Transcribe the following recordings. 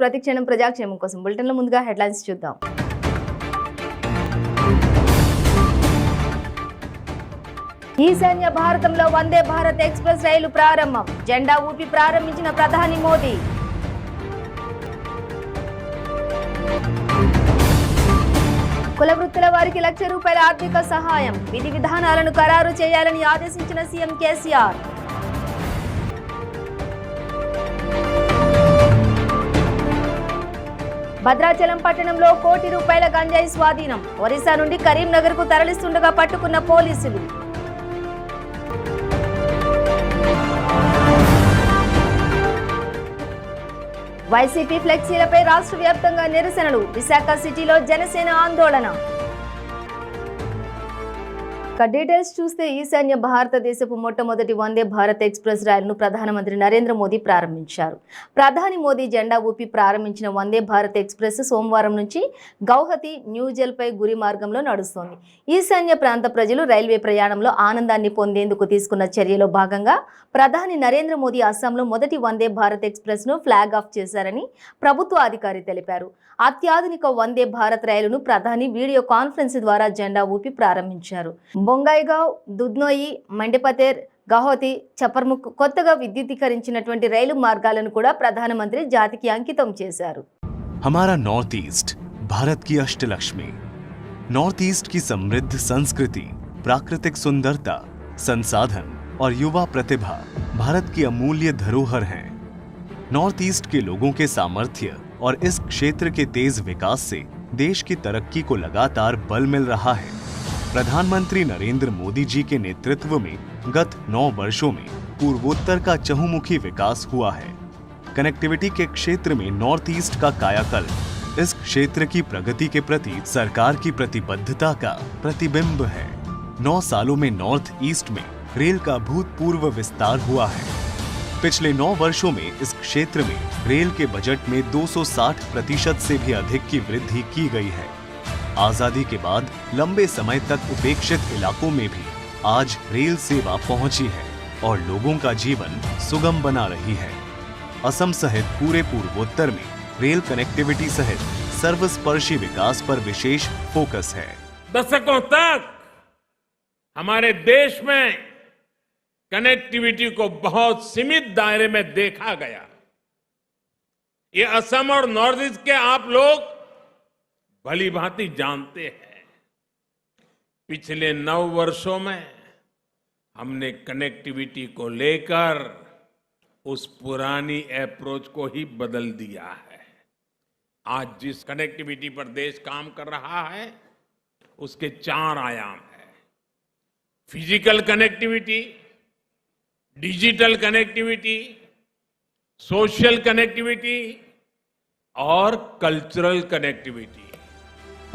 ప్రతిక్షణం ప్రజాక్షేమం కోసం బులెటిన్లో ముందుగా హెడ్లైన్స్ చూద్దాం. ఈశాన్య భారతంలో వందే భారత్ ఎక్స్ప్రెస్ రైలు ప్రారంభం. జెండా ఊపి ప్రారంభించిన ప్రధాని మోదీ. కుల వృత్తుల వారికి ₹1,00,000 ఆర్థిక సహాయం. విధి విధానాలను ఖరారు చేయాలని ఆదేశించిన సీఎం కేసీఆర్. భద్రాచలం పట్టణంలో ₹1 కోటి గంజాయి స్వాధీనం. ఒరిస్సా నుండి కరీంనగర్ కు తరలిస్తుండగా పట్టుకున్న పోలీసులు. వైసీపీ ఫ్లెక్సీలపై రాష్ట్ర వ్యాప్తంగా నిరసనలు. విశాఖ సిటీలో జనసేన ఆందోళన. డీటెయిల్స్ చూస్తే ఈశాన్య భారతదేశపు మొట్టమొదటి వందే భారత్ ఎక్స్ప్రెస్ రైలును ప్రధానమంత్రి నరేంద్ర మోదీ ప్రారంభించారు. ప్రధాని మోదీ జెండా ఊపి ప్రారంభించిన వందే భారత్ ఎక్స్ప్రెస్ సోమవారం నుంచి గౌహతి న్యూ జల్పైగురి మార్గంలో నడుస్తోంది. ఈశాన్య ప్రాంత ప్రజలు రైల్వే ప్రయాణంలో ఆనందాన్ని పొందేందుకు తీసుకున్న చర్యలో భాగంగా ప్రధాని నరేంద్ర మోదీ అస్సాంలో మొదటి వందే భారత్ ఎక్స్ప్రెస్ ను ఫ్లాగ్ ఆఫ్ చేశారని ప్రభుత్వ అధికారి తెలిపారు. అత్యాధునిక వందే భారత్ రైలును ప్రధాని వీడియో కాన్ఫరెన్స్ ద్వారా జెండా ఊపి ప్రారంభించారు. బొంగాయిగావ్, దుద్నోయి, మండిపతేర్, గౌహతి, చపర్ముక్ కొత్తగా విద్యుదీకరించినటువంటి రైలు మార్గాలను కూడా ప్రధానమంత్రి జాతికి అంకితం చేశారు. हमारा नॉर्थ ईस्ट भारत की अष्टलक्ष्मी, नॉर्थ ईस्ट की समृद्ध संस्कृति, प्राकृतिक सुंदरता, संसाधन और युवा प्रतिभा भारत की अमूल्य धरोहर हैं। नॉर्थ ईस्ट के लोगों के सामर्थ्य और इस क्षेत्र के तेज विकास से देश की तरक्की को लगातार बल मिल रहा है। प्रधानमंत्री नरेंद्र मोदी जी के नेतृत्व में गत 9 वर्षों में पूर्वोत्तर का चहुमुखी विकास हुआ है। कनेक्टिविटी के क्षेत्र में नॉर्थ ईस्ट का कायाकल्प इस क्षेत्र की प्रगति के प्रति सरकार की प्रतिबद्धता का प्रतिबिंब है। 9 सालों में नॉर्थ ईस्ट में रेल का भूतपूर्व विस्तार हुआ है। पिछले 9 वर्षों में इस क्षेत्र में रेल के बजट में 260% से भी अधिक की वृद्धि की गई है। आजादी के बाद लंबे समय तक उपेक्षित इलाकों में भी आज रेल सेवा पहुंची है और लोगों का जीवन सुगम बना रही है। असम सहित पूरे पूर्वोत्तर में रेल कनेक्टिविटी सहित सर्वस्पर्शी विकास पर विशेष फोकस है। दशकों तक हमारे देश में कनेक्टिविटी को बहुत सीमित दायरे में देखा गया। ये असम और नॉर्थ ईस्ट के आप लोग भली भांति जानते हैं। पिछले 9 वर्षों में हमने कनेक्टिविटी को लेकर उस पुरानी अप्रोच को ही बदल दिया है। आज जिस कनेक्टिविटी पर देश काम कर रहा है उसके 4 आयाम हैं। Physical connectivity, digital connectivity, social connectivity और कल्चरल कनेक्टिविटी।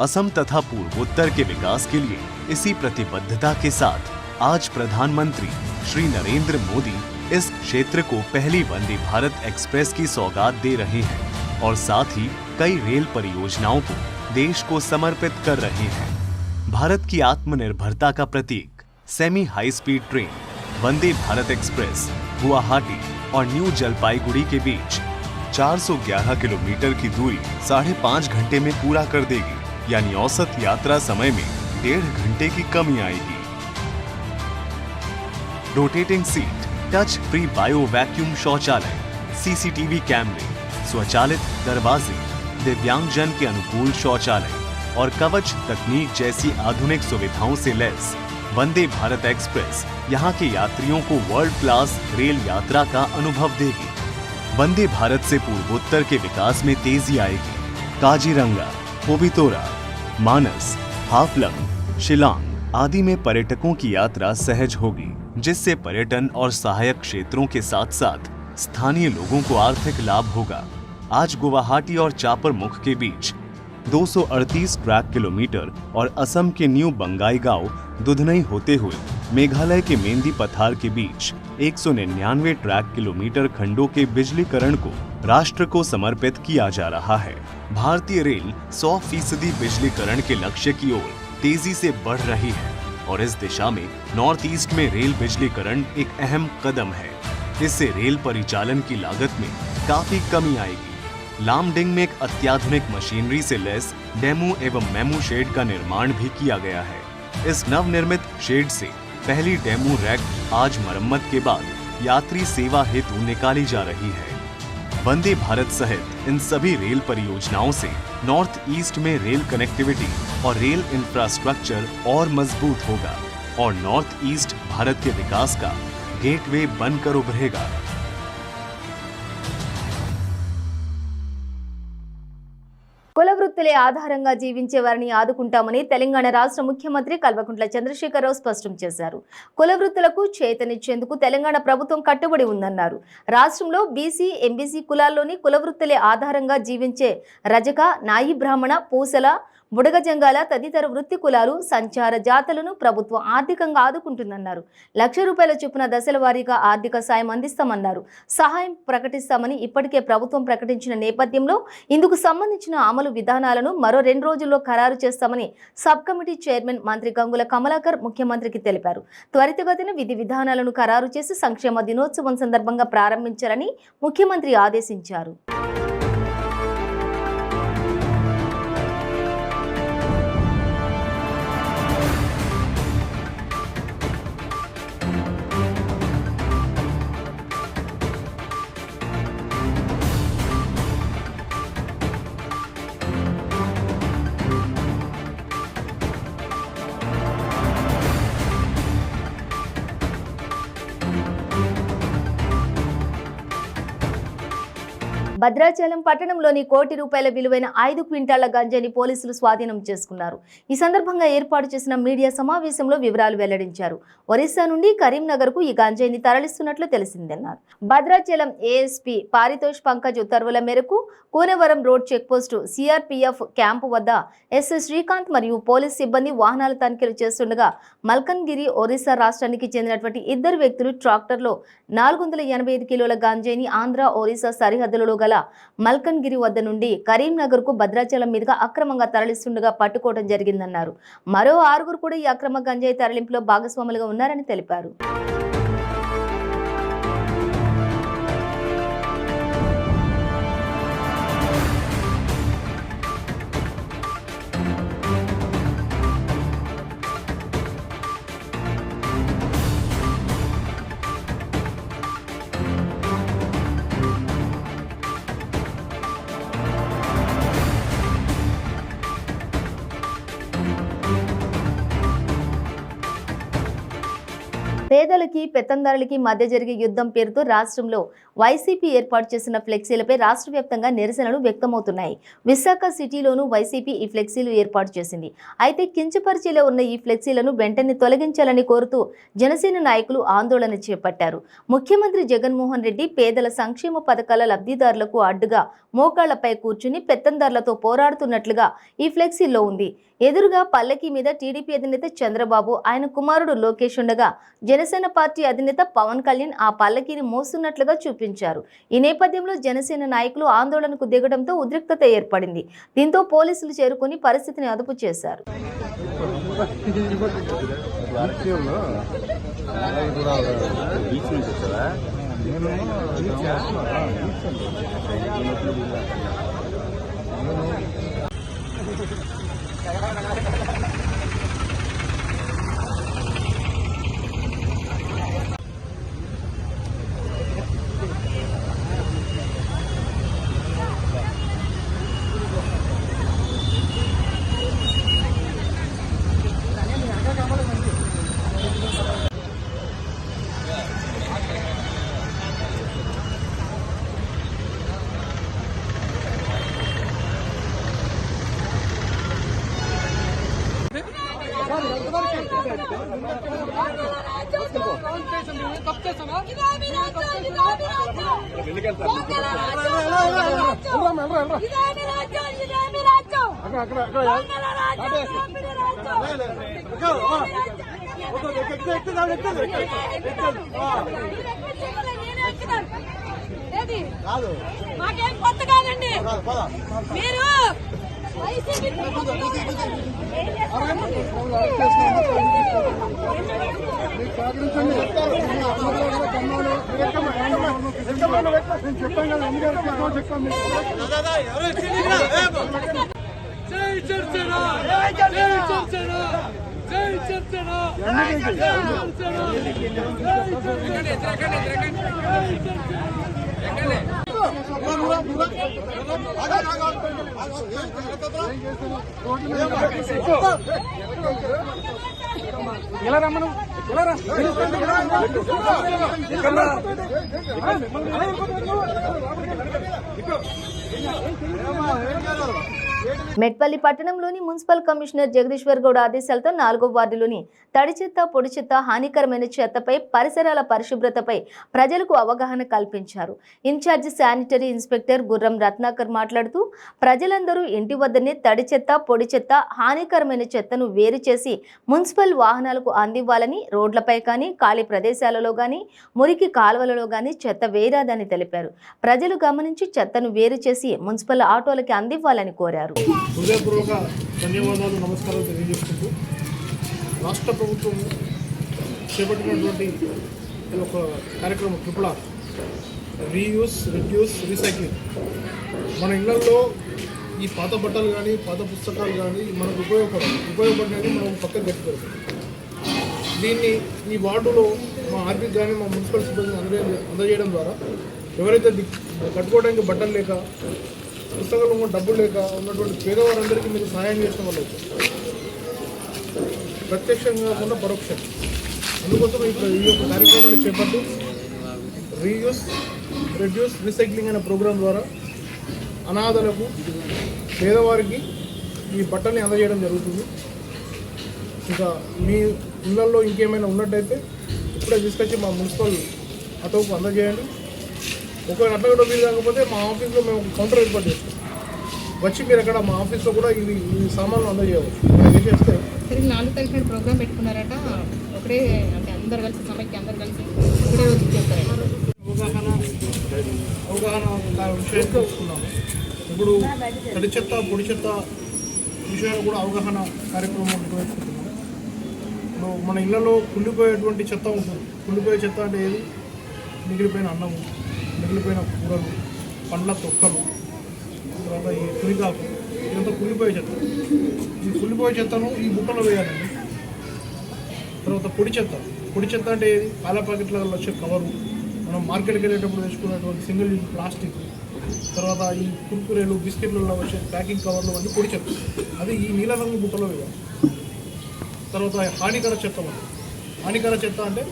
असम तथा पूर्वोत्तर के विकास के लिए इसी प्रतिबद्धता के साथ आज प्रधानमंत्री श्री नरेंद्र मोदी इस क्षेत्र को पहली वंदे भारत एक्सप्रेस की सौगात दे रहे हैं और साथ ही कई रेल परियोजनाओं को देश को समर्पित कर रहे हैं। भारत की आत्मनिर्भरता का प्रतीक semi high speed train Vande Bharat express Guwahati और न्यू जलपाईगुड़ी के बीच 411 किलोमीटर की दूरी 5.5 घंटे में पूरा कर देगी, यानी औसत यात्रा समय में 1.5 घंटे की कमी आएगी। Rotating seat, touch free bio vacuum शौचालय, सीसीटीवी कैमरे, स्वचालित दरवाजे, दिव्यांगजन के अनुकूल शौचालय और कवच तकनीक जैसी आधुनिक सुविधाओं से लैस वंदे भारत एक्सप्रेस यहाँ के यात्रियों को वर्ल्ड क्लास रेल यात्रा का अनुभव देगी। वंदे भारत से पूर्वोत्तर के विकास में तेजी आएगी। काजीरंगा, पोबितोरा, मानस, हाफलंग, शिलांग आदि में पर्यटकों की यात्रा सहज होगी, जिससे पर्यटन और सहायक क्षेत्रों के साथ साथ स्थानीय लोगों को आर्थिक लाभ होगा। आज गुवाहाटी और चापरमुख के बीच 238 ट्रैक किलोमीटर और असम के न्यू बंगाईगांव दुधनई होते हुए मेघालय के मेंदी पथार के बीच 199 ट्रैक किलोमीटर खंडों के बिजलीकरण को राष्ट्र को समर्पित किया जा रहा है। भारतीय रेल 100% बिजलीकरण के लक्ष्य की ओर तेजी से बढ़ रही है और इस दिशा में नॉर्थ ईस्ट में रेल बिजलीकरण एक अहम कदम है। इससे रेल परिचालन की लागत में काफी कमी आएगी। लामडिंग में एक अत्याधुनिक मशीनरी से लैस डेमो एवं मेमो शेड का निर्माण भी किया गया है। इस नवनिर्मित शेड से पहली डेमो रैक आज मरम्मत के बाद यात्री सेवा हेतु निकाली जा रही है। वंदे भारत सहित इन सभी रेल परियोजनाओं से नॉर्थ ईस्ट में रेल कनेक्टिविटी और रेल इंफ्रास्ट्रक्चर और मजबूत होगा और नॉर्थ ईस्ट भारत के विकास का गेटवे बनकर उभरेगा। కుల వృత్తులే ఆధారంగా జీవించే వారిని ఆదుకుంటామని తెలంగాణ రాష్ట్ర ముఖ్యమంత్రి కల్వకుంట్ల చంద్రశేఖరరావు స్పష్టం చేశారు. కుల వృత్తులకు చేతనిచ్చేందుకు తెలంగాణ ప్రభుత్వం కట్టుబడి ఉందన్నారు. రాష్ట్రంలో బీసీ, ఎంబీసీ కులాల్లోని కుల వృత్తులే ఆధారంగా జీవించే రజక, నాయి బ్రాహ్మణ, పూసల, బుడగజంగాల తదితర వృత్తి కులాలు, సంచార జాతులను ప్రభుత్వం ఆర్థికంగా ఆదుకుంటుందన్నారు. ₹1,00,000 చొప్పున దశల వారీగా ఆర్థిక సాయం అందిస్తామన్నారు. సహాయం ప్రకటిస్తామని ఇప్పటికే ప్రభుత్వం ప్రకటించిన నేపథ్యంలో ఇందుకు సంబంధించిన అమలు విధానాలను మరో 2 రోజుల్లో ఖరారు చేస్తామని సబ్ కమిటీ చైర్మన్ మంత్రి గంగుల కమలాకర్ ముఖ్యమంత్రికి తెలిపారు. త్వరితగతిన విధి విధానాలను ఖరారు చేసి సంక్షేమ దినోత్సవం సందర్భంగా ప్రారంభించాలని ముఖ్యమంత్రి ఆదేశించారు. భద్రాచలం పట్టణంలోని ₹1 కోటి విలువైన 5 క్వింటాళ్ల గంజాయిని పోలీసులు స్వాధీనం చేసుకున్నారు. ఈ సందర్భంగా ఏర్పాటు చేసిన మీడియా సమావేశంలో వివరాలు వెల్లడించారు. ఒరిస్సా నుండి కరీంనగర్కు ఈ గంజాయిని తరలిస్తున్నట్లు తెలిసిందన్నారు. భద్రాచలం ఏఎస్పీ పారితోష్ పంకజ్ ఉత్తర్వుల మేరకు Kunavaram road checkpost CRPF camp వద్ద ఎస్ శ్రీకాంత్ మరియు పోలీస్ సిబ్బంది వాహనాల తనిఖీలు చేస్తుండగా మల్కన్గిరి, ఒరిస్సా రాష్ట్రానికి చెందినటువంటి 2 వ్యక్తులు ట్రాక్టర్లో 485 కిలోల గంజాయిని ఆంధ్ర, ఒరిస్సా సరిహద్దులలో గల మల్కన్గిరి వద్ద నుండి కరీంనగర్కు భద్రాచలం మీదుగా అక్రమంగా తరలిస్తుండగా పట్టుకోవడం జరిగిందన్నారు. మరో 6 కూడా ఈ అక్రమ గంజాయి తరలింపులో భాగస్వాములుగా ఉన్నారని తెలిపారు. పేదలకి, పెత్తందారులకి మధ్య జరిగే యుద్ధం పేరుతో రాష్ట్రంలో వైసీపీ ఏర్పాటు చేసిన ఫ్లెక్సీలపై రాష్ట్ర వ్యాప్తంగా నిరసనలు వ్యక్తమవుతున్నాయి. విశాఖ సిటీలోనూ వైసీపీ ఈ ఫ్లెక్సీలు ఏర్పాటు చేసింది. అయితే కించపరిచేలా ఉన్న ఈ ఫ్లెక్సీలను వెంటనే తొలగించాలని కోరుతూ జనసేన నాయకులు ఆందోళన చేపట్టారు. ముఖ్యమంత్రి జగన్మోహన్ రెడ్డి పేదల సంక్షేమ పథకాల లబ్ధిదారులకు అడ్డుగా మోకాళ్లపై కూర్చుని పెత్తందారులతో పోరాడుతున్నట్లుగా ఈ ఫ్లెక్సీల్లో ఉంది. ఎదురుగా పల్లకి మీద టీడీపీ అధినేత చంద్రబాబు, ఆయన కుమారుడు లోకేష్ ఉండగా జనసేన పార్టీ అధినేత పవన్ కళ్యాణ్ ఆ పల్లకీని మోస్తున్నట్లుగా చూపించారు. ఈ నేపథ్యంలో జనసేన నాయకులు ఆందోళనకు దిగడంతో ఉద్రిక్తత ఏర్పడింది. దీంతో పోలీసులు చేరుకుని పరిస్థితిని అదుపు చేశారు. మాకేం కొత్త కాదండి. మీరు మెట్పల్లి పట్టణంలోని మున్సిపల్ కమిషనర్ జగదీశ్వర్ గౌడ్ ఆదేశాలతో 4వ వార్డులోని తడి చెత్త పొడి చెత్త హానికరమైన చెత్తపై పరిసరాల పరిశుభ్రతపై ప్రజలకు అవగాహన కల్పించారు. ఇన్ఛార్జి శానిటరీ ఇన్స్పెక్టర్ గుర్రం రత్నాకర్ మాట్లాడుతూ ప్రజలందరూ ఇంటి వద్దనే తడి చెత్త పొడి చెత్త హానికరమైన చెత్తను వేరు చేసి మున్సిపల్ వాహనాలకు అందివ్వాలని, రోడ్లపై కానీ ఖాళీ ప్రదేశాలలో కానీ మురికి కాలువలలో కానీ చెత్త వేయరాదని తెలిపారు. ప్రజలు గమనించి చెత్తను వేరు చేసి మున్సిపల్ ఆటోలకి అందివ్వాలని కోరారు. హృదయపూర్వక ధన్యవాదాలు, నమస్కారాలు తెలియజేసుకుంటూ రాష్ట్ర ప్రభుత్వం చేపట్టినటువంటి ఒక కార్యక్రమం RRR రీయూస్, రిడ్యూస్, రీసైక్లింగ్. మన ఇళ్లలో ఈ పాత బట్టలు కానీ పాత పుస్తకాలు కానీ మనకు ఉపయోగపడినవి మనం పక్కన పెట్టుకోవాలి. దీన్ని ఈ వార్డులో మా ఆర్బీకి కానీ మా మున్సిపల్ సిబ్బంది అందజేయడం ద్వారా ఎవరైతే కట్టుకోవడానికి బట్టలు లేక పుస్తకాలు డబ్బులు లేక ఉన్నటువంటి పేదవారందరికీ మీరు సహాయం చేసిన వాళ్ళు ప్రత్యక్షంగా కాకుండా పరోక్షంగా. అందుకోసం ఇప్పుడు ఈ యొక్క కార్యక్రమాన్ని చేపట్టి రీయూస్, రిడ్యూస్, రీసైక్లింగ్ అనే ప్రోగ్రాం ద్వారా అనాథలకు, పేదవారికి ఈ బట్టల్ని అందజేయడం జరుగుతుంది. ఇంకా మీ ఇళ్లలో ఇంకేమైనా ఉన్నట్టయితే ఇప్పుడే తీసుకొచ్చి మా మున్సిపల్ ఆటోకు అందజేయండి. ఒకవేళ అట్లా కూడా వీలు కాకపోతే మా ఆఫీస్లో మేము కౌంటర్ ఏర్పాటు చేస్తాం. వచ్చి మీరు అక్కడ మా ఆఫీస్లో కూడా ఈ సామాన్లు అందజేయవచ్చు. ఏం చేస్తే 4 తారీఖు ప్రోగ్రామ్ పెట్టుకున్నారట. ఒకటే అంటే అందరు కలిసి సమైక్య అందరు కలిసి ఒకటే రోజు చేస్తారు. అవగాహన విషయం తెలుసుకున్నాము. ఇప్పుడు తడి చెత్త పొడి చెత్త విషయాలు కూడా అవగాహన కార్యక్రమం నిర్వహిస్తున్నాము. ఇప్పుడు మన ఇళ్లలో కుళ్ళిపోయేటువంటి చెత్త ఉంటుంది. కుళ్ళిపోయే చెత్త అంటే ఏది? మిగిలిపోయిన అన్నము, మిగిలిపోయిన కూరలు, పండ్ల తొక్కలు, తర్వాత ఈ తురిగాకు, ఇదంతా కుళ్ళిపోయే చెత్త. ఈ కుళ్ళిపోయే చెత్తను ఈ బుట్టలో వేయాలండి. తర్వాత పొడి చెత్త అంటే ఏది? పాల ప్యాకెట్లలో వచ్చే కవరు, మనం మార్కెట్కి వెళ్ళేటప్పుడు తెచ్చుకునేటువంటి సింగిల్ యూజ్ ప్లాస్టిక్, తర్వాత ఈ కుర్కురేలు, బిస్కెట్లలో వచ్చే ప్యాకింగ్ కవర్లు అన్నీ పొడి చెత్త. అది ఈ నీల రంగు బుట్టలో వేయాలి. తర్వాత హానికర చెత్త అంటే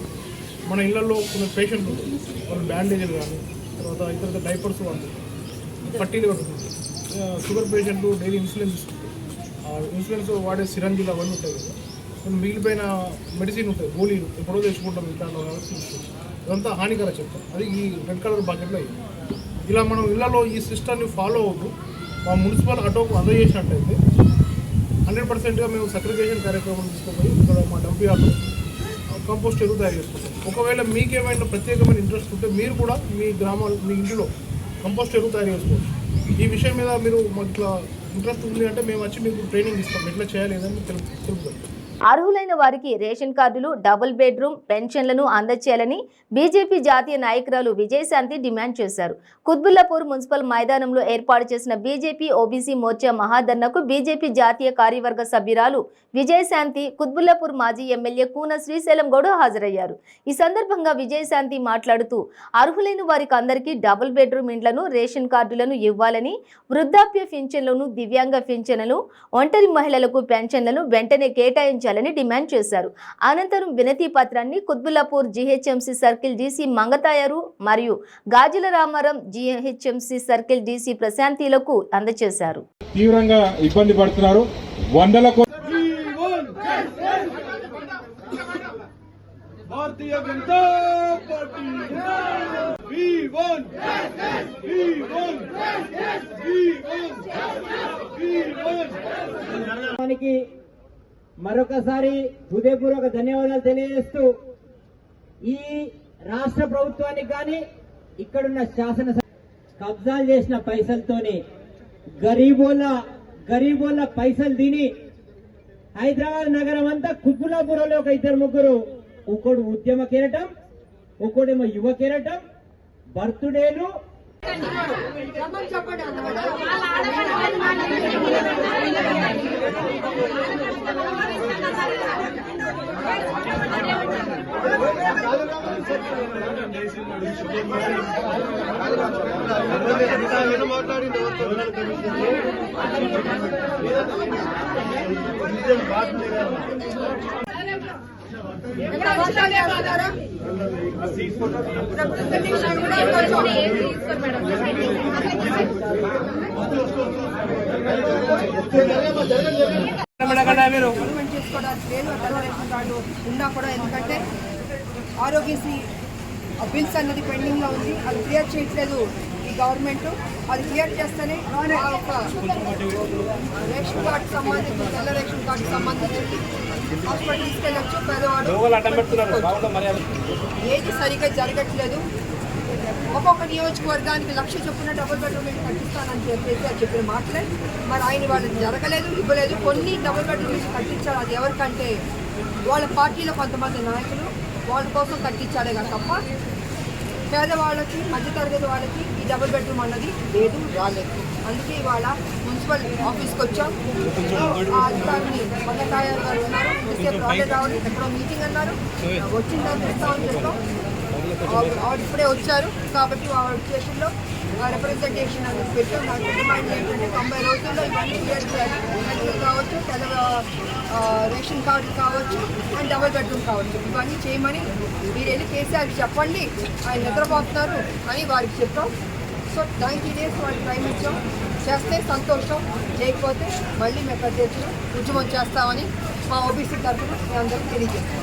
మన ఇళ్లలో కొన్ని పేషెంట్లు వాళ్ళు బ్యాండేజీలు కానీ, తర్వాత ఇతర డైపర్స్ వాళ్ళు, పట్టీలు కట్టుకుంటారు. షుగర్ పేషెంట్లు డైలీ ఇన్సులిన్ తీసుకుంటారు. ఇన్సులిన్స్ వాడే సిరంజీలు అవన్నీ ఉంటాయి కదా. కొన్ని మిగిలిపోయిన మెడిసిన్ ఉంటాయి, గోళీలు ఎప్పుడో తెచ్చుకుంటాం. ఇట్లాంటి ఇదంతా హానికర చెత్త. అది ఈ రెడ్ కలర్ బకెట్లో అయ్యింది. ఇలా మనం ఇళ్లలో ఈ సిస్టమ్ని ఫాలో అవుతూ మా మున్సిపల్ ఆటోకు అందజేసినట్టయితే 100%గా మేము సెగ్రిగేషన్ కార్యక్రమం తీసుకుపోయి ఇక్కడ మా డంపీ ఆటో కంపోస్ట్ ఎరువు తయారు చేసుకుంటాం. ఒకవేళ మీకేమైనా ప్రత్యేకమైన ఇంట్రెస్ట్ ఉంటే మీరు కూడా మీ గ్రామాలు, మీ ఇంటిలో కంపోస్ట్ ఎరువు తయారు చేసుకోవచ్చు. ఈ విషయం మీద మీరు మాకు ఇట్లా ఇంట్రెస్ట్ ఉంది అంటే మేము వచ్చి మీకు ట్రైనింగ్ ఇస్తాం, ఎట్లా చేయాలి ఏదని తెలుపుతాం. అర్హులైన వారికి రేషన్ కార్డులు, డబుల్ బెడ్రూమ్ పెన్షన్లను అందజేయాలని బీజేపీ జాతీయ నాయకురాలు విజయశాంతి డిమాండ్ చేశారు. కుత్బుల్లాపూర్ మున్సిపల్ మైదానంలో ఏర్పాటు చేసిన బీజేపీ ఓబీసీ మోర్చా మహాధర్నాకు బీజేపీ జాతీయ కార్యవర్గ సభ్యురాలు విజయశాంతి, కుత్బుల్లాపూర్ మాజీ ఎమ్మెల్యే కూన శ్రీశైలం గౌడ్ హాజరయ్యారు. ఈ సందర్భంగా విజయశాంతి మాట్లాడుతూ అర్హులైన వారికి అందరికీ డబుల్ బెడ్రూమ్ ఇండ్లను, రేషన్ కార్డులను ఇవ్వాలని, వృద్ధాప్య పింఛన్లను, దివ్యాంగ పింఛన్లను, ఒంటరి మహిళలకు పెన్షన్లను వెంటనే కేటాయించాలని డిమాండ్ చేశారు. అనంతరం వినతి పత్రాన్ని Quthbullapur GHMC circle DC Mangatayaru మరియు Gajula Ramaram GHMC circle DC ప్రశాంతిలకు అందజేశారు. తీవ్రంగా ఇబ్బంది పడుతున్నారు. వందల भारतीय जनता पार्टी మరొకసారి హృదయపూర్వక ధన్యవాదాలు తెలియజేస్తూ ఈ రాష్ట్ర ప్రభుత్వానికి కానీ ఇక్కడున్న శాసన కబ్జాలు చేసిన పైసలతోని గరీబోళ్ళ పైసలు తిని హైదరాబాద్ నగరం అంతా కుత్బుల్లాపూర్లో ఒక ఇద్దరు ముగ్గురు, ఒకడు ఉద్యమ కెరటం, ఒకడేమో యువ కెరటం, బర్త్డేలు చేసుకోవడానికి లేదు రేషన్ కార్డు ఉన్నా కూడా, ఎందుకంటే ఆరోగ్యశ్రీ బిల్స్ అన్నది పెండింగ్లో ఉంది, అది క్లియర్ చేయట్లేదు ఈ గవర్నమెంట్. అది క్లియర్ చేస్తేనే ఆ ఒక రేషన్ కార్డు సంబంధించి, తెల్ల రేషన్ కార్డు సంబంధించి హాస్పిటల్ తీసుకెళ్ళచ్చు పేదవాడు. ఏది సరిగ్గా జరగట్లేదు. ఒక్కొక్క నియోజకవర్గానికి 1,00,000 చొప్పున డబుల్ బెడ్రూమ్ కట్టిస్తానని చెప్పేసి అది చెప్పిన మాటలే. మరి ఆయన వాళ్ళకి జరగలేదు, ఇవ్వలేదు. కొన్ని డబుల్ బెడ్రూమ్స్ కట్టించారు, అది ఎవరికంటే వాళ్ళ పార్టీలో కొంతమంది నాయకులు వాళ్ళ కోసం కట్టించాడే కదా తప్ప పేదవాళ్ళకి, మధ్యతరగతి వాళ్ళకి ఈ డబుల్ బెడ్రూమ్ అన్నది లేదు, రాలేదు. అందుకే ఇవాళ మున్సిపల్ ఆఫీస్కి వచ్చాం. ఆ అధికారిని పల్లకాయ గారు ఉన్నారు, ఎంతసేపు రాలేదు, రావాలి ఎక్కడో మీటింగ్ అన్నారు, వచ్చిన తర్వాత ఇస్తామని చెప్పాం. ఆవిడ ఇప్పుడే వచ్చారు కాబట్టి ఆవిడ స్టేషన్లో రిప్రజెంటేషన్ అనేది పెట్టాం. దాంట్లో డిమాండ్ ఏంటంటే 90 రోజుల్లో ఇవన్నీ క్లియర్ చేయాలి. మెడికల్ కావచ్చు, తెల్ల రేషన్ కార్డు కావచ్చు, అండ్ డబుల్ బెడ్రూమ్ కావచ్చు, ఇవన్నీ చేయమని మీరు వెళ్ళి కేసీఆర్కి చెప్పండి, ఆయన నిద్రపోతున్నారు అని వారికి చెప్పాం. సో 90 days వాళ్ళకి టైం ఇచ్చాం. చేస్తే సంతోషం, చేయకపోతే మళ్ళీ మేము పెద్ద ఎత్తున ఉద్యమం చేస్తామని మా ఓబీసీ తరఫున మీ అందరికీ తెలియజేస్తాం.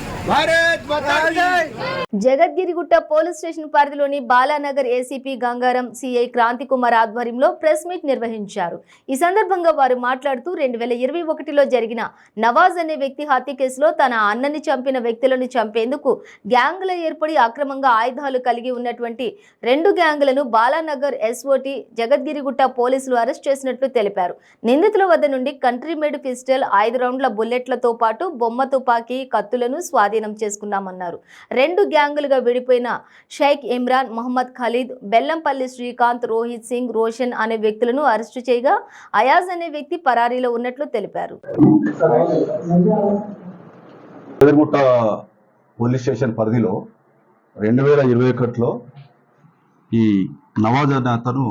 జగద్గిరిగుట్ట పోలీస్ స్టేషన్ పరిధిలోని బాలానగర్ ఏసీపీ గంగారం సిఐ క్రాంతి కుమార్ ఆధ్వర్యంలో ప్రెస్ మీట్ నిర్వహించారు. ఈ సందర్భంగా వారు మాట్లాడుతూ 2021లో జరిగిన నవాజ్ అనే వ్యక్తి హత్య కేసులో తన అన్నని చంపిన వ్యక్తులను చంపేందుకు గ్యాంగులు ఏర్పడి అక్రమంగా ఆయుధాలు కలిగి ఉన్నటువంటి 2 గ్యాంగులను బాలానగర్ ఎస్ఓటి జగద్గిరిగుట్ట పోలీసులు అరెస్ట్ చేసినట్లు తెలిపారు. నిందితుల వద్ద నుండి కంట్రీ మేడ్ పిస్టల్, 5 రౌండ్ల బుల్లెట్లతో పాటు బొమ్మ తుపాకీ, కత్తులను స్వాధీనం చేసుకున్నామన్నారు. 2 గ్యాంగులుగా విడిపోయిన షేక్ ఇమ్రాన్, మొహమ్మద్ ఖలీద్, బెల్లంపల్లి శ్రీకాంత్, రోహిత్ సింగ్, రోషన్ అనే వ్యక్తులను అరెస్టు చేయగా అయాజ్ అనే వ్యక్తి పరారీలో ఉన్నట్లు తెలిపారు. జగద్గిరిగుట్ట పోలీస్ స్టేషన్ పరిధిలో 2021లో ఈ నవాజ్ అనే అతను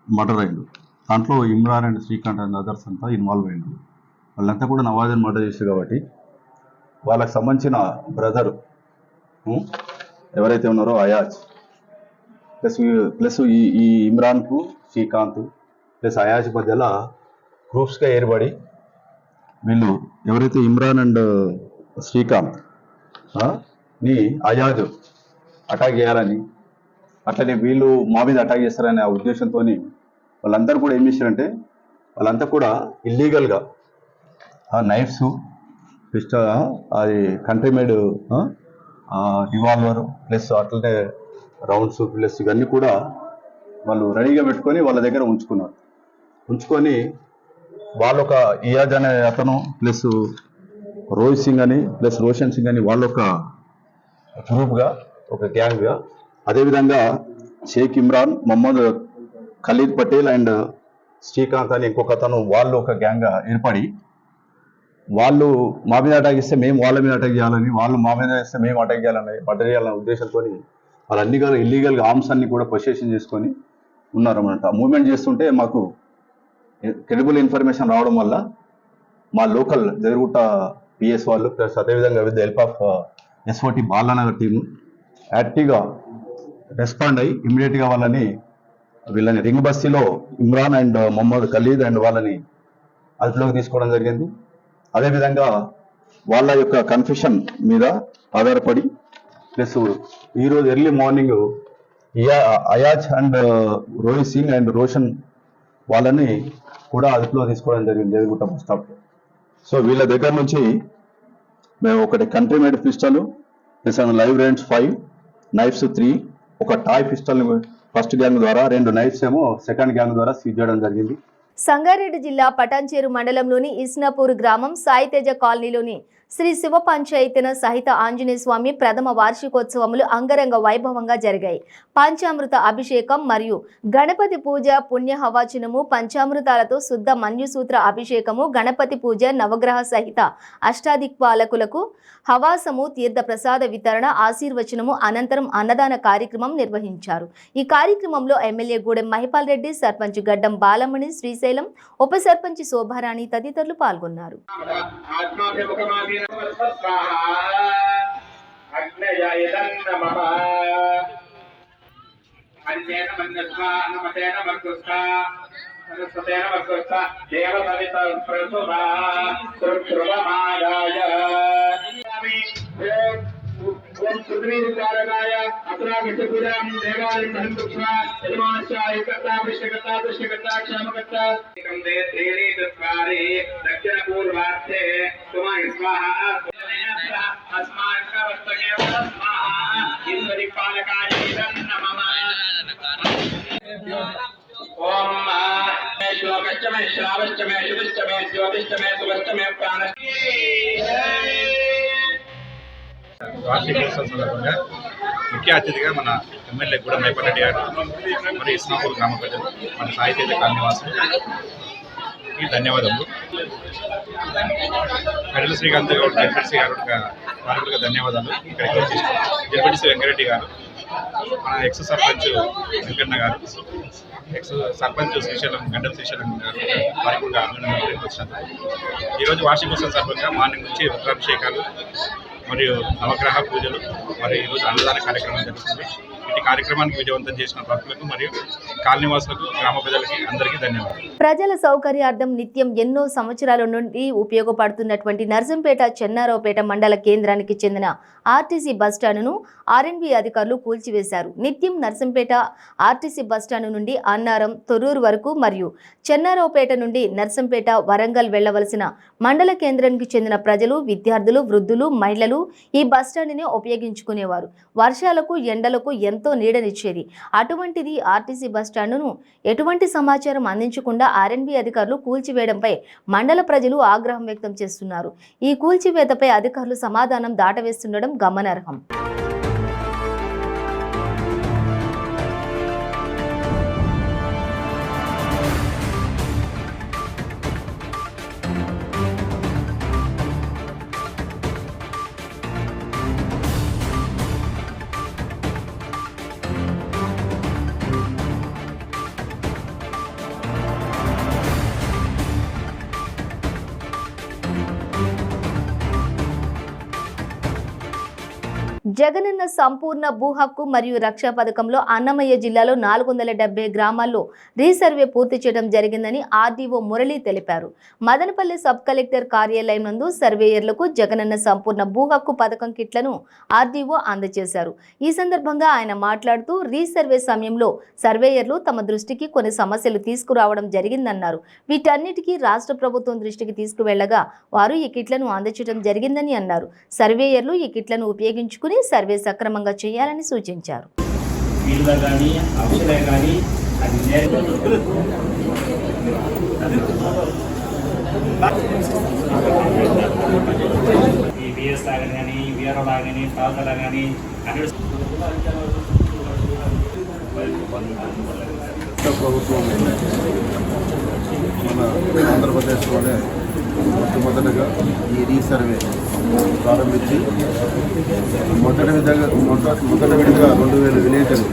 మర్డర్ అయిండు. దాంట్లో Imran and Srikanth and others అంతా ఇన్వాల్వ్ అయ్యిండు. వాళ్ళంతా కూడా నవాజ్ అని మర్డర్ చేశారు కాబట్టి వాళ్ళకి సంబంధించిన బ్రదర్ ఎవరైతే ఉన్నారో అయాజ్ ప్లస్ ఈ ఇమ్రాన్కు శ్రీకాంత్ ప్లస్ అయాజ్ మధ్యలో గ్రూప్స్గా ఏర్పడి వీళ్ళు ఎవరైతే ఇమ్రాన్ అండ్ శ్రీకాంత్ ని అయాజ్ అటాక్ చేయాలని, అట్లనే వీళ్ళు మా మీద అటాక్ చేస్తారనే ఆ ఉద్దేశంతో వాళ్ళందరూ కూడా ఏం చేశారంటే వాళ్ళంతా కూడా ఇల్లీగల్గా నైఫ్స్, పిస్టల్, అది కంట్రీ మేడ్ రివాల్వర్ ప్లస్ అట్లనే రౌండ్స్ ప్లస్ ఇవన్నీ కూడా వాళ్ళు రెడీగా పెట్టుకొని వాళ్ళ దగ్గర ఉంచుకొని వాళ్ళు ఒక ఇయాజ్ అనే అతను ప్లస్ రోహిత్ సింగ్ అని ప్లస్ రోషన్ సింగ్ అని వాళ్ళు ఒక గ్రూప్గా, ఒక గ్యాంగ్గా, అదేవిధంగా షేక్ ఇమ్రాన్, మొహమ్మద్ ఖలీద్ పటేల్ అండ్ శ్రీకాంత్ అని ఇంకొక అతను వాళ్ళు ఒక గ్యాంగ్గా ఏర్పడి వాళ్ళు మా మీద అటాక్ చేస్తే మేము వాళ్ళ మీద అటాక్ చేయాలని, వాళ్ళు మా మీద చేస్తే మేము అటాక్ చేయాలని, మర్డర్ చేయాలనే ఉద్దేశంతో వాళ్ళు అన్ని ఇల్లీగల్గా ఆర్మ్స్ అన్ని కూడా పొసెషన్ చేసుకొని ఉన్నారన్నమాట. మూవ్మెంట్ చేస్తుంటే మాకు క్రెడిబుల్ ఇన్ఫర్మేషన్ రావడం వల్ల మా లోకల్ జగద్గిరిగుట్ట పిఎస్ వాళ్ళు ప్లస్ అదేవిధంగా with the help of SOT Balanagar team యాక్టివ్గా రెస్పాండ్ అయ్యి ఇమ్మీడియట్గా వీళ్ళని రింగ్ బస్తీలో ఇమ్రాన్ అండ్ మొహమ్మద్ ఖలీద్ అండ్ వాళ్ళని అదుపులోకి తీసుకోవడం జరిగింది. అదేవిధంగా వాళ్ళ యొక్క కన్ఫెషన్ మీద ఆధారపడి ప్లస్ ఈరోజు early morning Ayaz and Rohit Singh and Roshan వాళ్ళని కూడా అదుపులో తీసుకోవడం జరిగింది జగద్గిరిగుట్ట బస్ స్టాప్లో. సో వీళ్ళ దగ్గర నుంచి మేము ఒకటి country made pistol plus live range 5, knifes 3, ఒక టాయ్ పిస్టల్ ఫస్ట్ గ్యాంగ్ ద్వారా, 2 నైఫ్స్ ఏమో సెకండ్ గ్యాంగ్ ద్వారా సీజ్ చేయడం జరిగింది. సంగారెడ్డి జిల్లా పటాన్చేరు మండలంలోని ఇస్నాపూర్ గ్రామం సాయితేజ కాలనీలోని శ్రీ శివ పంచాయతన సహిత ఆంజనేయ స్వామి ప్రథమ వార్షికోత్సవములు అంగరంగ వైభవంగా జరిగాయి. పంచామృత అభిషేకం మరియు గణపతి పూజ, పుణ్య హవాచనము, పంచామృతాలతో శుద్ధ మన్యుసూత్ర అభిషేకము, గణపతి పూజ, నవగ్రహ సహిత అష్టాదిక్పాలకులకు హవాసము, తీర్థ ప్రసాద వితరణ, ఆశీర్వచనము అనంతరం అన్నదాన కార్యక్రమం నిర్వహించారు. ఈ కార్యక్రమంలో ఎమ్మెల్యే గూడెం మహిపాల్ రెడ్డి, సర్పంచ్ గడ్డం బాలమణి, శ్రీశైలం, ఉప సర్పంచ్ శోభారాణి తదితరులు పాల్గొన్నారు. ఓం సుగ్రీవకారకాయ అపరాగతపురం దేవాలయం ధనుష్వా యజమానస్యాయ కర్తా విష్ణుకర్తా కృష్ణకర్తా క్షేమకర్త కందే శ్రీని తస్వారి దక్షిణ పూర్వార్థే తుమై స్వాహా అస్మాకవస్తగే స్వాహా ఈశ్వరి పాలకాయ నమః. ఓం శ్లోకశ్చమే శ్రావశ్చమే శుభశ్చమే జ్యోతిశ్చమే శుభశ్చమే ప్రాణశ్చమే. వార్షికోత్సవం సందర్భంగా ముఖ్య అతిథిగా మన ఎమ్మెల్యే గూడెం మహిపాల్ రెడ్డి గారు మరియు ఇస్నాపూర్ గ్రామ ప్రజలు, మన సాయితేజ కాలనీవాసులకి ధన్యవాదములు. కడల శ్రీకాంత్ గౌడ్ జడ్పీటీసీ గారు వారికి ధన్యవాదాలు. ఇక్కడికి వచ్చి జడ్పీటీసీ వెంకరెడ్డి గారు, మన ఎక్స్ సర్పంచ్ వెంకన్న గారు, ఎక్స్ సర్పంచ్ శ్రీశైలం గండం శ్రీశైలం గారు వారికి కూడా అభినందనలు వచ్చారు. ఈరోజు వార్షికోత్సవం సందర్భంగా మార్నింగ్ నుంచి రుద్రాభిషేకాలు మరియు నవగ్రహ పూజలు మరియు ఈరోజు అన్నదాన కార్యక్రమం జరుగుతుంది. ఈ కార్యక్రమానికి విజయవంతం చేసిన భక్తులకు మరియు కాలనీవాసులకు, గ్రామ ప్రజలకి అందరికీ ధన్యవాదాలు. ప్రజల సౌకర్యార్థం నిత్యం ఎన్నో సంవత్సరాల నుండి ఉపయోగపడుతున్నటువంటి నర్సంపేట చెన్నారావుపేట మండల కేంద్రానికి చెందిన ఆర్టీసీ బస్టాండును ఆర్ఎండ్బి అధికారులు కూల్చివేశారు. నిత్యం నర్సంపేట ఆర్టీసీ బస్టాండు నుండి అన్నారం, తొర్రూరు వరకు మరియు చెన్నారావుపేట నుండి నర్సంపేట, వరంగల్ వెళ్లవలసిన మండల కేంద్రానికి చెందిన ప్రజలు, విద్యార్థులు, వృద్ధులు, మహిళలు ఈ బస్టాండుని ఉపయోగించుకునేవారు. వర్షాలకు, ఎండలకు ఎంతో నీడనిచ్చేది. అటువంటిది ఆర్టీసీ బస్టాండును ఎటువంటి సమాచారం అందించకుండా ఆర్ఎండ్బి అధికారులు కూల్చివేయడంపై మండల ప్రజలు ఆగ్రహం వ్యక్తం చేస్తున్నారు. ఈ కూల్చివేతపై అధికారులు సమాధానం దాటవేస్తుండడం గమనార్హం. జగనన్న సంపూర్ణ భూ హక్కు మరియు రక్షా పథకంలో అన్నమయ్య జిల్లాలో 470 గ్రామాల్లో రీసర్వే పూర్తి చేయడం జరిగిందని ఆర్డీఓ మురళి తెలిపారు. మదనపల్లి సబ్ కలెక్టర్ కార్యాలయం నందు సర్వేయర్లకు జగనన్న సంపూర్ణ భూ హక్కు పథకం కిట్లను ఆర్డీఓ అందజేశారు. ఈ సందర్భంగా ఆయన మాట్లాడుతూ రీసర్వే సమయంలో సర్వేయర్లు తమ దృష్టికి కొన్ని సమస్యలు తీసుకురావడం జరిగిందన్నారు. వీటన్నిటికీ రాష్ట్ర ప్రభుత్వం దృష్టికి తీసుకువెళ్లగా వారు ఈ కిట్లను అందజేయడం జరిగిందని అన్నారు. సర్వేయర్లు ఈ కిట్లను ఉపయోగించుకుని సర్వే సక్రమంగా చేయాలని సూచించారు. ప్రభుత్వం మన ఆంధ్రప్రదేశ్లోనే మొట్టమొదటిగా ఈ రీసర్వే ప్రారంభించి మొదటి విడిగా 2000 విలేజ్లు,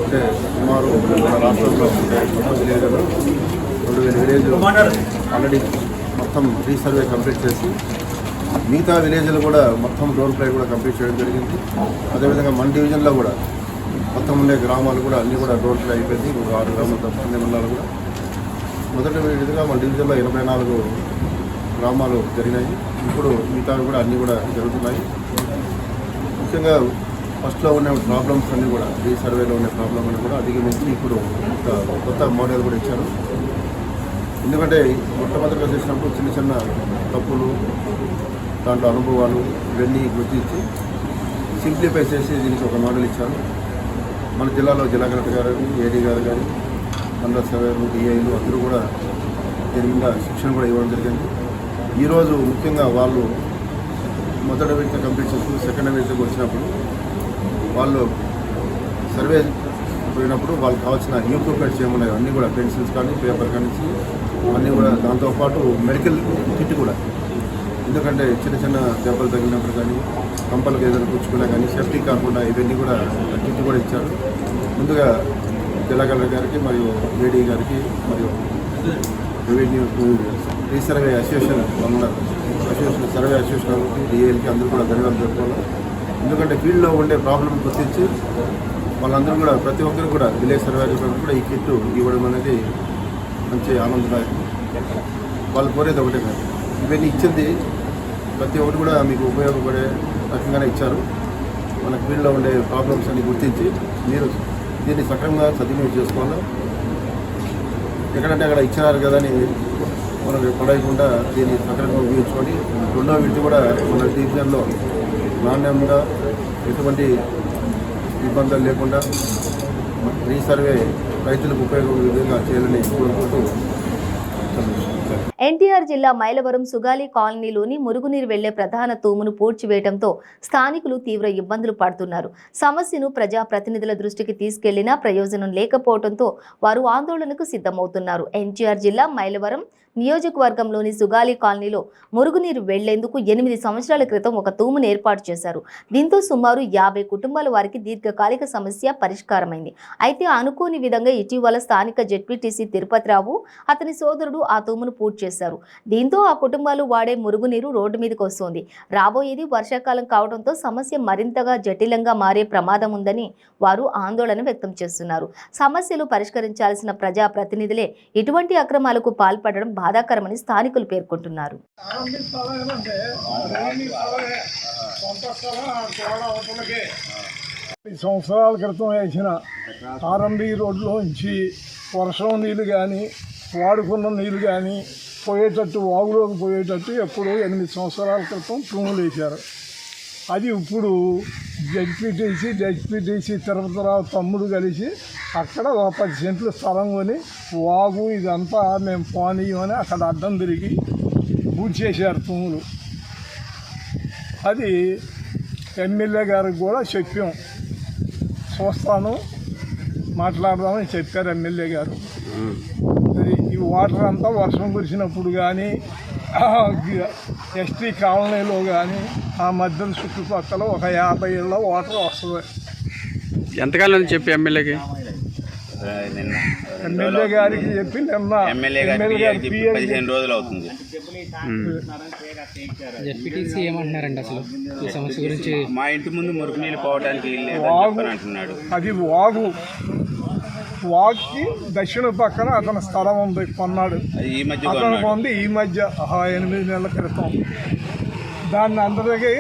అంటే సుమారు మన రాష్ట్రంలో మొత్తం విలేజ్లు 2000 విలేజ్లు ఆల్రెడీ మొత్తం రీసర్వే కంప్లీట్ చేసి మిగతా విలేజ్లు కూడా మొత్తం డోర్ ప్లై కూడా కంప్లీట్ చేయడం జరిగింది. అదేవిధంగా మన డివిజన్లో కూడా మొత్తం ఉండే గ్రామాలు కూడా అన్నీ కూడా డోర్ ప్లై అయిపోయింది. 6 గ్రామాలు తప్ప అన్ని మండలాలు కూడా మొదటి విడిగా మన డివిజన్లో 84 గ్రామాలు జరిగినాయి. ఇప్పుడు మిగతా కూడా అన్నీ కూడా జరుగుతున్నాయి. ముఖ్యంగా ఫస్ట్లో ఉన్న ప్రాబ్లమ్స్ అన్నీ కూడా ఈ సర్వేలో ఉన్న ప్రాబ్లమ్ అన్నీ కూడా అధిగమించి ఇప్పుడు ఒక కొత్త మోడల్ కూడా ఇచ్చారు. ఎందుకంటే మొట్టమొదటిగా చేసినప్పుడు చిన్న చిన్న తప్పులు, దాంట్లో అనుభవాలు ఇవన్నీ గుర్తించి సింప్లిఫై చేసి దీనికి ఒక మోడల్ ఇచ్చారు. మన జిల్లాలో జిల్లా కలెక్టర్ గారు, ఏడీ గారు కానీ, మండల సర్వేలు, డిఐలు అందరూ కూడా దీని మీద శిక్షణ కూడా ఇవ్వడం జరిగింది. ఈరోజు ముఖ్యంగా వాళ్ళు మొదటి విడత కంప్లీట్ చేసుకుని సెకండ్ విడతకు వచ్చినప్పుడు వాళ్ళు సర్వే పోయినప్పుడు వాళ్ళకి కావాల్సిన ఎక్విప్మెంట్స్ ఏమున్నాయో అన్నీ కూడా పెన్సిల్స్ కానీ పేపర్ కానీ అన్నీ కూడా, దాంతోపాటు మెడికల్ కిట్ కూడా, ఎందుకంటే చిన్న చిన్న దెబ్బలు తగిలినప్పుడు కానీ కంపలకు ఏదైనా పుచ్చుకున్నా కానీ సేఫ్టీ కాకుండా ఇవన్నీ కూడా కిట్ కూడా ఇచ్చారు. ముందుగా జిల్లా కలెక్టర్ గారికి మరియు ఏడీ గారికి మరియు revenue resurvey association survey association వాళ్ళకి డిఏలకి అందరూ కూడా ధన్యవాదాలు చెప్పుకోవాలి. ఎందుకంటే ఫీల్డ్లో ఉండే ప్రాబ్లం గుర్తించి వాళ్ళందరూ కూడా ప్రతి ఒక్కరు కూడా విలేజ్ సర్వే కూడా ఈ కిట్ ఇవ్వడం అనేది మంచి ఆనందదాయకం. వాళ్ళు కోరేది ఒకటే కాదు, ఇవన్నీ ఇచ్చింది ప్రతి ఒక్కటి కూడా మీకు ఉపయోగపడే రకంగానే ఇచ్చారు. మన ఫీల్డ్లో ఉండే ప్రాబ్లమ్స్ అన్ని గుర్తించి మీరు దీన్ని సక్రమంగా సద్వినియోగం చేసుకోవాలి. ఎక్కడంటే అక్కడ ఇచ్చినారు కదా అని మనం పడేయకుండా దీన్ని సక్రమంగా ఉపయోగించుకొని రెండో విడత కూడా మన డివిజన్లో నాణ్యంగా ఎటువంటి ఇబ్బందులు లేకుండా రీసర్వే రైతులకు ఉపయోగపడే విధంగా చేయాలని కోరుకుంటూ ఎన్టీఆర్ జిల్లా మైలవరం సుగాలి కాలనీలోని మురుగునీరు వెళ్లే ప్రధాన తూమును పూడ్చివేయడంతో స్థానికులు తీవ్ర ఇబ్బందులు పడుతున్నారు. సమస్యను ప్రజాప్రతినిధుల దృష్టికి తీసుకెళ్లినా ప్రయోజనం లేకపోవడంతో వారు ఆందోళనకు సిద్ధమవుతున్నారు. ఎన్టీఆర్ జిల్లా మైలవరం నియోజకవర్గంలోని సుగాలి కాలనీలో మురుగునీరు వెళ్లేందుకు 8 సంవత్సరాల క్రితం ఒక తూమును ఏర్పాటు చేశారు. దీంతో సుమారు 50 కుటుంబాల వారికి దీర్ఘకాలిక సమస్య పరిష్కారమైంది. అయితే అనుకోని విధంగా ఇటీవల స్థానిక జెడ్పీటీసీ తిరుపతిరావు అతని సోదరుడు ఆ తూమును పూర్తి చేశారు. దీంతో ఆ కుటుంబాలు వాడే మురుగునీరు రోడ్డు మీదకి వస్తోంది. రాబోయేది వర్షాకాలం కావడంతో సమస్య మరింతగా జటిలంగా మారే ప్రమాదం ఉందని వారు ఆందోళన వ్యక్తం చేస్తున్నారు. సమస్యలు పరిష్కరించాల్సిన ప్రజాప్రతినిధులే ఇటువంటి అక్రమాలకు పాల్పడడం బాధాకరమని స్థానికులు పేర్కొంటున్నారు. సంవత్సరాల క్రితం వేసిన ఆర్ఎంబి రోడ్లోంచి వర్షం నీళ్ళు కానీ వాడుకున్న నీళ్ళు కానీ పోయేటట్టు వాగులోకి పోయేటట్టు ఎప్పుడు 8 సంవత్సరాల క్రితం తూములు వేశారు. అది ఇప్పుడు జడ్పీటీసీ తిరుపతిరావు తమ్ముడు కలిసి అక్కడ 10 సెంట్లు స్థలం కొని వాగు ఇదంతా మేము పోనీయమని అక్కడ అడ్డం తిరిగి పూడ్చేశారు తూములు. అది ఎమ్మెల్యే గారికి కూడా చెప్పాం, చూస్తాను మాట్లాడదామని చెప్పారు ఎమ్మెల్యే గారు. ఈ వాటర్ అంతా వర్షం కురిసినప్పుడు కానీ ఎస్టీ కాలనీలో కానీ ఆ మధ్యన చుట్టుపక్కల ఒక 50 ఇళ్ళ వాటర్ వస్తుంది. ఎంతకాలం చెప్పి ఎమ్మెల్యేకి ఎమ్మెల్యే గారికి చెప్పి నిన్న ఎమ్మెల్యే గారికి 15 రోజులు అవుతుంది. జెడ్పీటీసీ ఏమంటున్నారండి అసలు ఈ సమస్య గురించి? మా ఇంటి ముందు మురుగు నీళ్ళు పోవడానికి అంటున్నాడు. అది వాగుకి దక్షిణ పక్కన అతని స్థలం ఉంది, కొన్నాడు. అతను కొంది ఈ మధ్య 8 నెలల క్రితం. దాన్ని అందరికీ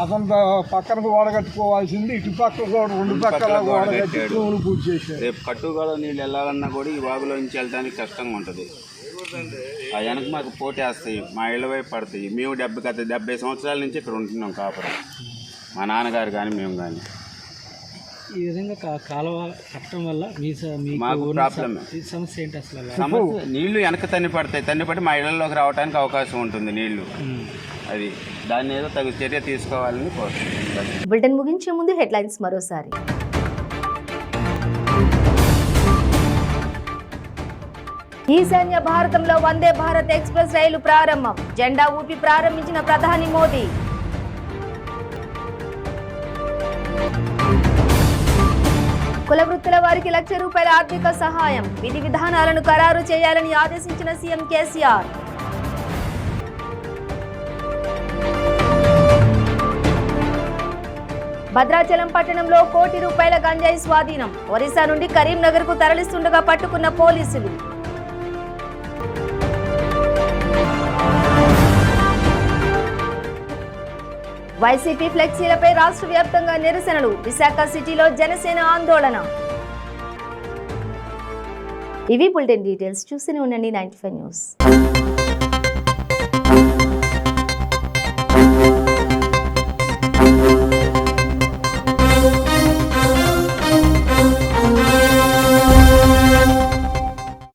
అతను పక్కనకు ఓడగట్టుకోవాల్సింది, ఇటు పక్క కూడా 2 పక్కల ఓడగట్టి తూములు పూర్తి చేశారు. రేపు కట్టుగోడ నీళ్ళు వెళ్ళాలన్నా కూడా ఈ వాగులో నుంచి వెళ్ళడానికి కష్టంగా ఉంటుంది. ఆ వెనక మాకు పోటేస్తాయి, మా ఇళ్ళ వైపు పడతాయి. మేము 70 సంవత్సరాల నుంచి ఇక్కడ ఉంటున్నాం కాపురం, మా నాన్నగారు కానీ మేము కానీ. ఈ విధంగా కాలువ కట్టడం వల్ల మాకు ప్రాబ్లం సమస్య ఏంటి అసలు? సమస్య నీళ్లు వెనక తన్నిపడి మా ఇళ్లలోకి రావడానికి అవకాశం ఉంటుంది నీళ్లు. అది దాన్ని ఏదో తగు చర్య తీసుకోవాలని కోరుతున్నాను. బులెటిన్ ముగించే ముందు హెడ్లైన్స్ మరోసారి. ఈశాన్య భారతంలో వందే భారత్ ఎక్స్ప్రెస్ రైలు ప్రారంభం. జెండా ఊపి ప్రారంభించిన ప్రధాని మోదీ. కుల వృత్తుల వారికి ₹1,00,000 ఆర్థిక సహాయం. విధి విధానాలను ఖరారు చేయాలని ఆదేశించిన సీఎం కేసీఆర్. భద్రాచలం పట్టణంలో ₹1 కోటి గంజాయి స్వాధీనం. ఒరిస్సా నుండి కరీంనగర్ కు తరలిస్తుండగా పట్టుకున్న పోలీసులు. వైసీపీ ఫ్లెక్సీలపై రాష్ట్ర వ్యాప్తంగా నిరసనలు. విశాఖ సిటీలో జనసేన ఆందోళన. ఇవి బులెటిన్ డీటెయిల్స్. చూస్తూనే ఉండండి 95 న్యూస్.